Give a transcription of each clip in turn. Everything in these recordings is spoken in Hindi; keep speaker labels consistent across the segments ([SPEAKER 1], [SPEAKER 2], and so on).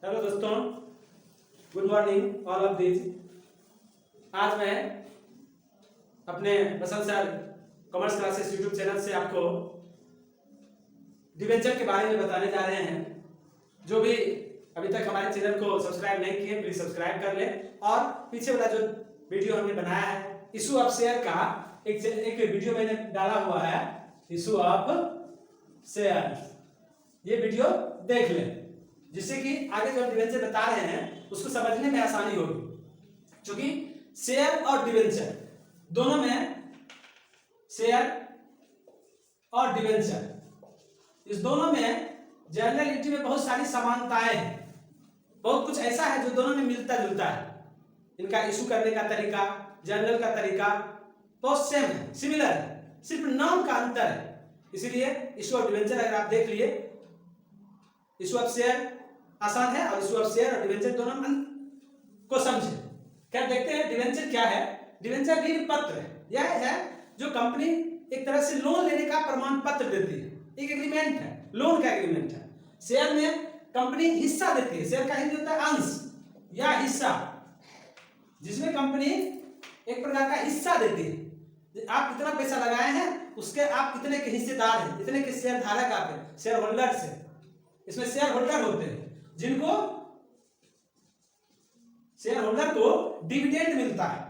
[SPEAKER 1] हेलो दोस्तों, good morning all of this. आज मैं अपने Basant sir commerce classes YouTube channel से आपको डिवेंचर के बारे में बताने जा रहे हैं। जो भी अभी तक हमारे चैनल को सब्सक्राइब नहीं किए प्लीज सब्सक्राइब कर ले। और पीछे वाला जो वीडियो हमने बनाया है इशू ऑफ शेयर का एक वीडियो मैंने डाला हुआ है, इशू ऑफ शेयर। ये वीडियो देख लें जिससे कि आगे जो हम डिवेंचर बता रहे हैं उसको समझने में आसानी होगी। क्योंकि शेयर और डिवेंचर दोनों में, शेयर और डिवेंचर इस दोनों में जर्नलिटी में बहुत सारी समानताएं हैं। बहुत कुछ ऐसा है जो दोनों में मिलता जुलता है। इनका इशू करने का तरीका, जर्नल का तरीका बहुत सेम है, सिमिलर है, सिर्फ नाम का अंतर है। इसीलिए इशू ऑफ डिवेंचर अगर आप देख लिए, इशू ऑफ शेयर आसान है और इशू ऑफ शेयर और डिवेंचर दोनों को समझे। क्या देखते हैं डिवेंचर क्या है। डिवेंचर ऋण पत्र है। यह है जो कंपनी एक तरह से लोन लेने का प्रमाण पत्र देती है, एक एग्रीमेंट है, लोन का एग्रीमेंट है। शेयर में कंपनी हिस्सा देती है। शेयर का हिंदी होता है अंश या हिस्सा, जिसमें कंपनी एक प्रकार का हिस्सा देती है। आप इतना पैसा लगाए हैं उसके आप इतने के हिस्सेदार हैं, इतने के शेयर धारक आप हैं, शेयर होल्डर्स हैं। इसमें शेयर होल्डर होते हैं जिनको शेयर होल्डर को डिविडेंड मिलता है।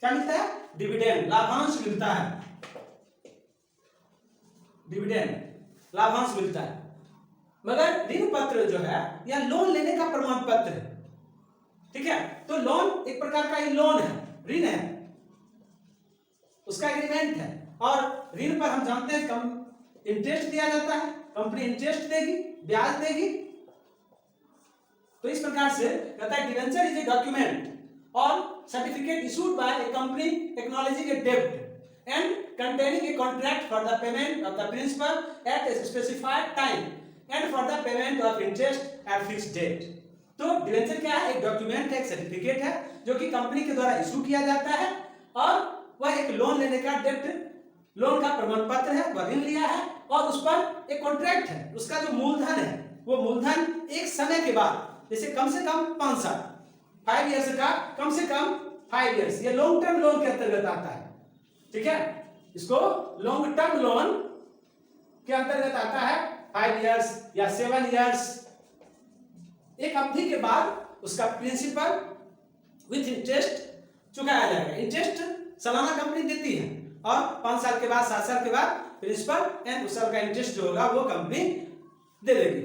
[SPEAKER 1] क्या मिलता है? डिविडेंड, लाभांश मिलता है। डिविडेंड, लाभांश मिलता है। मगर ऋण पत्र जो है यह लोन लेने का प्रमाण पत्र है। ठीक है, तो लोन एक प्रकार का ही लोन है, ऋण है, उसका एग्रीमेंट है। और ऋण पर हम जानते हैं कम इंटरेस्ट दिया जाता है, कंपनी इंटरेस्ट देगी, ब्याज देगी। तो इस प्रकार से कहता है डिवेंचर इज ए डॉक्यूमेंट और certificate issued by a company acknowledging a डेब्ट and containing a contract for the payment of the principal at a specified time and for the payment of interest at fixed date। तो डिवेंचर क्या है? एक डॉक्यूमेंट है, एक सर्टिफिकेट है जो कि कंपनी के द्वारा इशू किया जाता है और वह एक लोन लेने का डेब्ट, लोन का प्रमाण पत्र है, वह ऋण लिया है और उस पर एक कॉन्ट्रैक्ट है। उसका जो मूलधन है वो मूलधन एक समय के बाद, जैसे कम से कम 5 साल, 5 इयर्स का कम से कम 5 इयर्स, ये लॉन्ग टर्म लोन के अंतर्गत आता है। ठीक है, इसको लॉन्ग टर्म लोन के अंतर्गत आता है। 5 इयर्स या 7 इयर्स, एक अवधि के बाद उसका प्रिंसिपल विथ इंटरेस्ट चुकाया जाएगा। इंटरेस्ट सालाना कंपनी देती है और 5 साल के बाद, 7 साल के बाद प्रिंसिपल एंड उस साल का इंटरेस्ट जो होगा वो कंपनी दे देगी।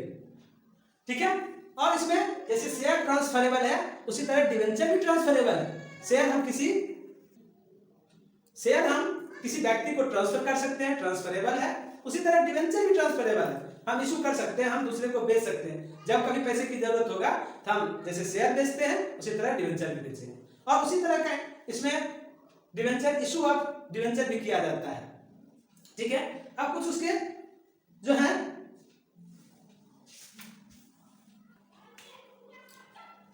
[SPEAKER 1] ठीक है, और इसमें जैसे शेयर ट्रांसफरेबल है उसी तरह डिवेंचर भी ट्रांसफरेबल है। शेयर हम किसी व्यक्ति को ट्रांसफर कर सकते हैं, ट्रांसफरेबल है। उसी तरह डिवेंचर भी ट्रांसफरेबल है, हम इशू कर सकते हैं, हम दूसरे को बेच सकते हैं। जब कभी पैसे की जरूरत होगा तो हम जैसे शेयर बेचते हैं उसी तरह डिवेंचर भी बेचेंगे। और उसी तरह का इसमें डिवेंचर, इशू ऑफ डिवेंचर भी किया जाता है। ठीक है, अब कुछ उसके जो है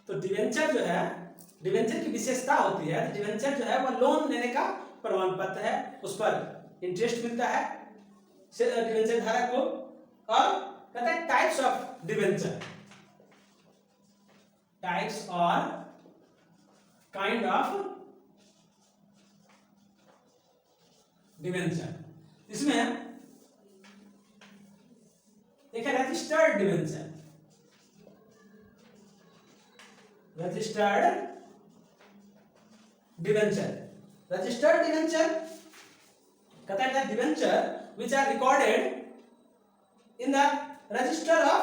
[SPEAKER 1] तो डिवेंचर जो है, डिवेंचर की विशेषता होती है। डिवेंचर जो है वह लोन लेने का प्रमाण पत्र है, उस पर इंटरेस्ट मिलता है डिवेंचर धारक को। और कहता है टाइप्स ऑफ डिवेंचर, टाइप्स और काइंड ऑफ डिवेंचर। इसमें एक है registered debenture, registered debenture. Registered debenture कहता है debenture which are recorded in the register of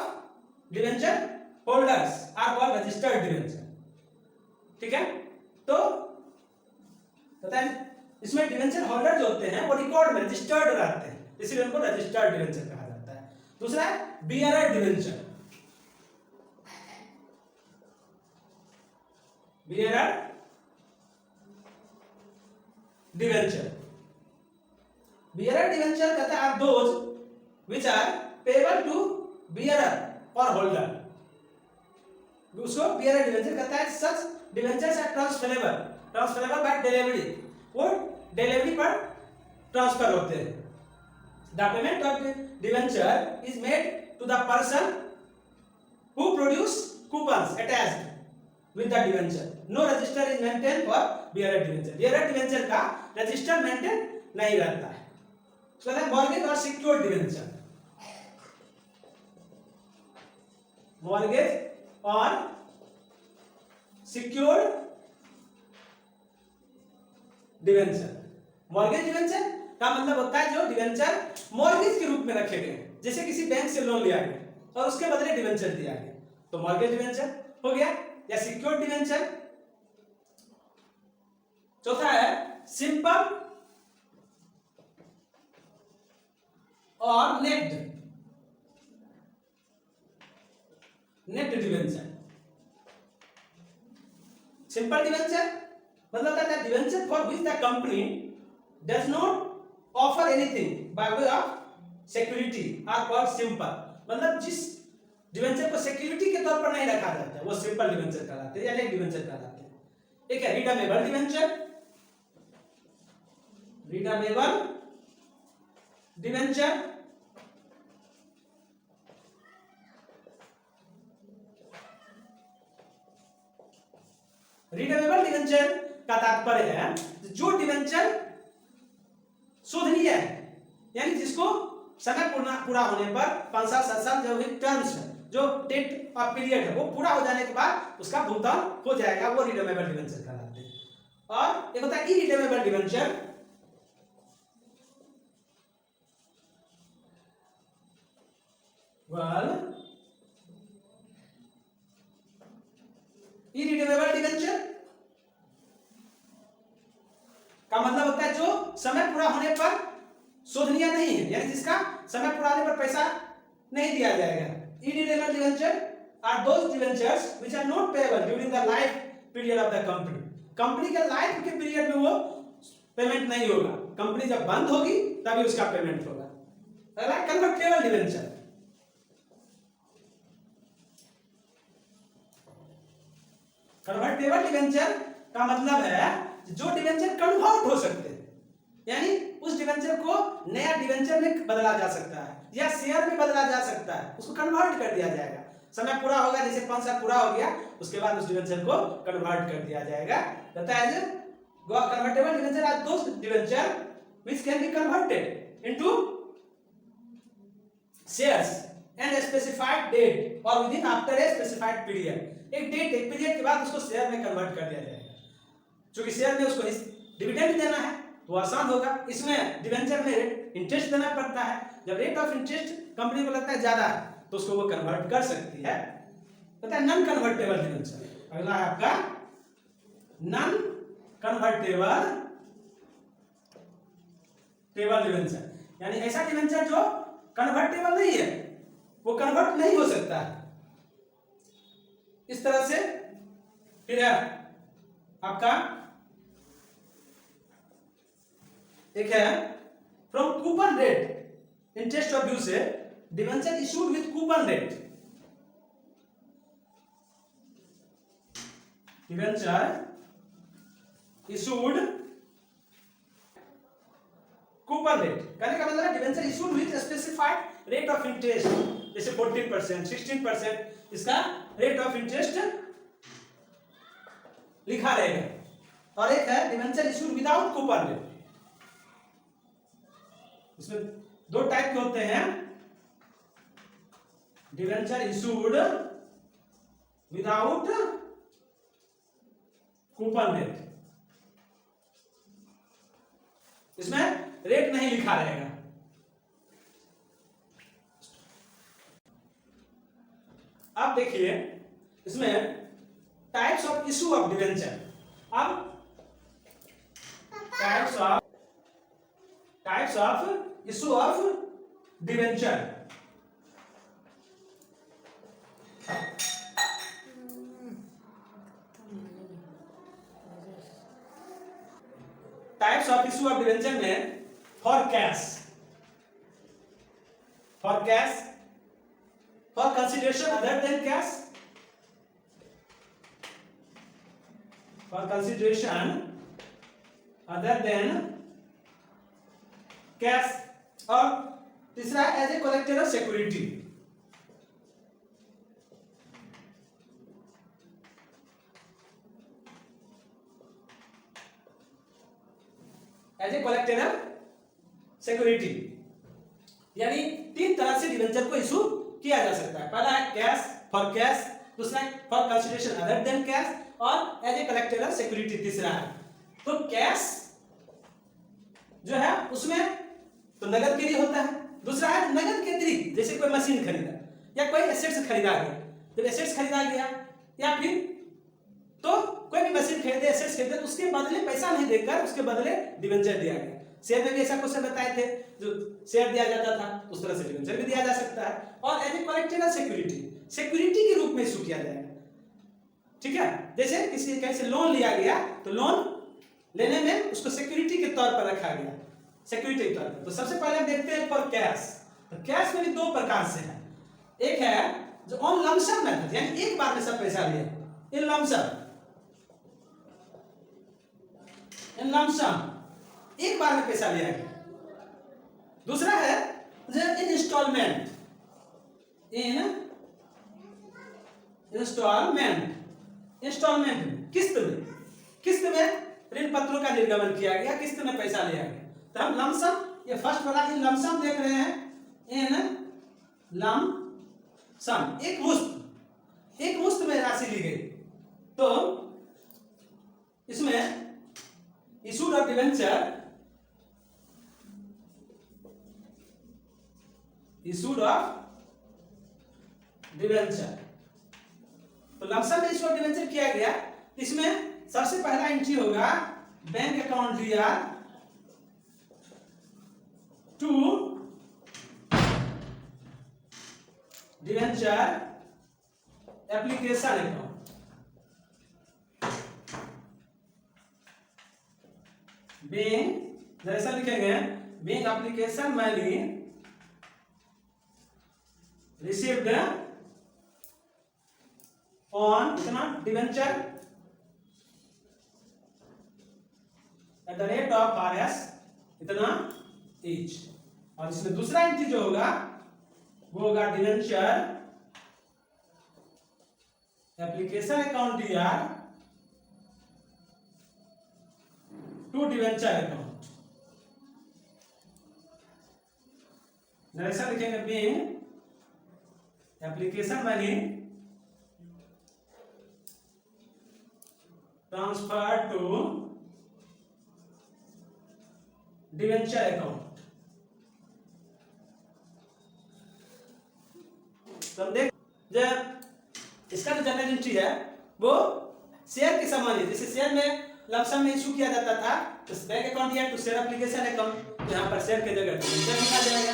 [SPEAKER 1] debenture holders are called registered debenture। ठीक है, तो कहता है इसमें डिवेंचर होल्डर जो होते हैं वो रिकॉर्ड में रजिस्टर्ड रहते हैं, इसलिए उनको रजिस्टर्ड डिवेंचर कहा जाता है। दूसरा है bearer debenture, bearer debenture. Bearer debenture कहता है are those which are payable to bearer और होल्डर। उसको बियरर डिवेंचर कहता है। Such debentures are transferable, transferable by delivery, वो डिलीवरी पर ट्रांसफर होते हैं। The payment of debenture is made to the person who produce coupons attached with the debenture. No register is maintained for bearer debenture. Bearer debenture का रजिस्टर मेंटेन नहीं रहता है. So that mortgage or secured debenture. Mortgage or secured debenture. Mortgage debenture का मतलब होता है जो डिवेंचर मॉर्गेज के रूप में रखे गए, जैसे किसी बैंक से लोन लिया गया और उसके बदले डिवेंचर दिया गया, तो मॉर्गेज डिवेंचर हो गया. या सिक्योर्ड डिवेंचर. चौथा है सिंपल और नेट डिवेंचर. सिंपल डिवेंचर मतलब that the debenture for which the company does not offer anything by way of security are called simple. मतलब जिस डिवेंचर को सिक्योरिटी के तौर पर नहीं रखा जाता है वो सिंपल डिवेंचर कहलाते हैं या नेट डिवेंचर कहलाते हैं. एक है redeemable debenture. Redeemable debenture redeemable debenture का तात्पर्य है जो डिवेंचर शोधनीय है, यानी जिसको समय पूरा होने पर 5 साल 7 साल जो टर्म्स है, जो डेट ऑफ पीरियड है वो पूरा हो जाने के बाद उसका भुगतान हो जाएगा, वो रिडीमेबल डिवेंचर कहलाते हैं. और एक होता है इरिडीमेबल डिवेंचर. इरिडीमेबल डिवेंचर का मतलब होता है जो समय पूरा होने पर शोधनीय नहीं है, यानी जिसका समय पूरा होने पर पैसा नहीं दिया जाएगा. Irredeemable debenture are those debentures which are not payable during the life period of the company. Company के लाइफ के पीरियड में वो पेमेंट नहीं होगा, कंपनी जब बंद होगी तभी उसका पेमेंट होगा. अगला कन्वर्टेबल डिवेंचर. कन्वर्टेबल डिवेंचर का मतलब है जो डिवेंचर कन्वर्ट हो सकते हैं, यानी उस डिवेंचर को नया डिवेंचर में बदला जा सकता है या शेयर में बदला जा सकता है, उसको कन्वर्ट कर दिया जाएगा. समय पूरा होगा, जैसे 5 साल पूरा हो गया उसके बाद उस डिवेंचर को कन्वर्ट कर दिया जाएगा. कहता है convertible debenture are those debenture which can be converted into shares and specified date और within after a specified period. एक पीरियड के बाद उसको शेयर में कन्वर्ट कर दिया जाएगा. क्योंकि शेयर में उसको डिविडेंड देना है तो आसान होगा. इसमें डिवेंचर में इंटरेस्ट देना पड़ता है. जब रेट ऑफ इंटरेस्ट कंपनी को लगता है ज्यादा है तो उसको वो कन्वर्ट कर सकती है. पता है नॉन कन्वर्टेबल डिवेंचर. अगला है आपका नॉन कन्वर्टेबल डिवेंचर, यानी ऐसा डिवेंचर जो कन्वर्टेबल नहीं है, वो कन्वर्ट नहीं हो सकता है. इस तरह से फिर है आपका एक है from coupon rate interest of due से debenture issued with coupon rate. Debenture issued coupon rate कहने का मतलब debenture issued with specified rate of interest, जैसे 14%, 16% इसका रेट ऑफ इंटरेस्ट लिखा रहेगा. और एक है debenture issued without coupon rate. इसमें 2 टाइप के होते हैं. Debenture issued without coupon rate, इसमें रेट नहीं लिखा रहेगा. अब देखिए इसमें types of issue of debenture. अब types of issue of debenture. Types of issue of debenture में for cash, for consideration other than cash, for consideration other than cash, और तीसरा as a collateral security. As a collateral security. यानी 3 तरह से डिबेंचर को इशू किया जा सकता है। पहला है कैश, फॉर कैश, दूसरा है for consideration other than cash, और एज ए कोलेक्टेरल सिक्योरिटी तीसरा है। तो कैश जो है उसमें तो नगद के लिए होता है, दूसरा है नगद के अतिरिक्त, जैसे कोई मशीन खरीदा या कोई एसेट्स खरीदा गया, जब एसेट्स खरीदा गया या फिर तो कोई भी मशीन खरीदे, एसेट्स खरीदे, तो उसके बदले पैसा नहीं देकर उसके बदले डिबेंचर दिया गया। शेयर में भी ऐसा क्वेश्चन बताए थे, जो शेयर दिया जाता था उस तरह से डिबेंचर भी दिया जा सकता है। और as a collateral security, security के रूप में इशू किया जाएगा। ठीक है, जैसे किसी कहीं से लोन लिया गया तो लोन लेने में उसको सिक्योरिटी के तौर पर रखा गया, सिक्योरिटी के तौर पर। तो सबसे पहले हम देखते हैं फॉर कैश। तो कैश में भी 2 प्रकार से है। एक है जो ऑन लमसम मेथड, यानी एक बार में सब पैसा लिया, इन लमसम, इन लमसम एक बार में पैसा लिया गया। दूसरा है जो इन इंस्टॉलमेंट, इन इंस्टॉलमेंट, इंस्टॉलमेंट किस्त में, किस्त में ऋण पत्रों का निर्गमन किया गया, किस्त में पैसा लिया गया। तो हम लमसम, ये फर्स्ट वाला इन लमसम देख रहे हैं, इन लमसम, एक मुश्त में राशि ली गई। तो इसमें issued of debenture, issued of debenture, तो लमसम में इशू ऑफ डिबेंचर किया गया। इसमें सबसे पहला एंट्री होगा बैंक अकाउंट दिया to debenture application account, bank जैसा लिखेंगे bank application money received on इतना debenture at the rate of RS इतना each। और इसमें दूसरा एंट्री जो होगा वो होगा debenture application account DR to debenture account, ऐसा लिखेंगे bank application money transfer to debenture account. तो हम देख जब इसका जो जनरल एंट्री है वो शेयर के समान है। जैसे शेयर में लमसम में इशू किया जाता था तो बैंक अकाउंट या टू शेयर एप्लीकेशन अकाउंट, तो यहाँ पर शेयर के जगह डिबेंचर लिखा जाएगा।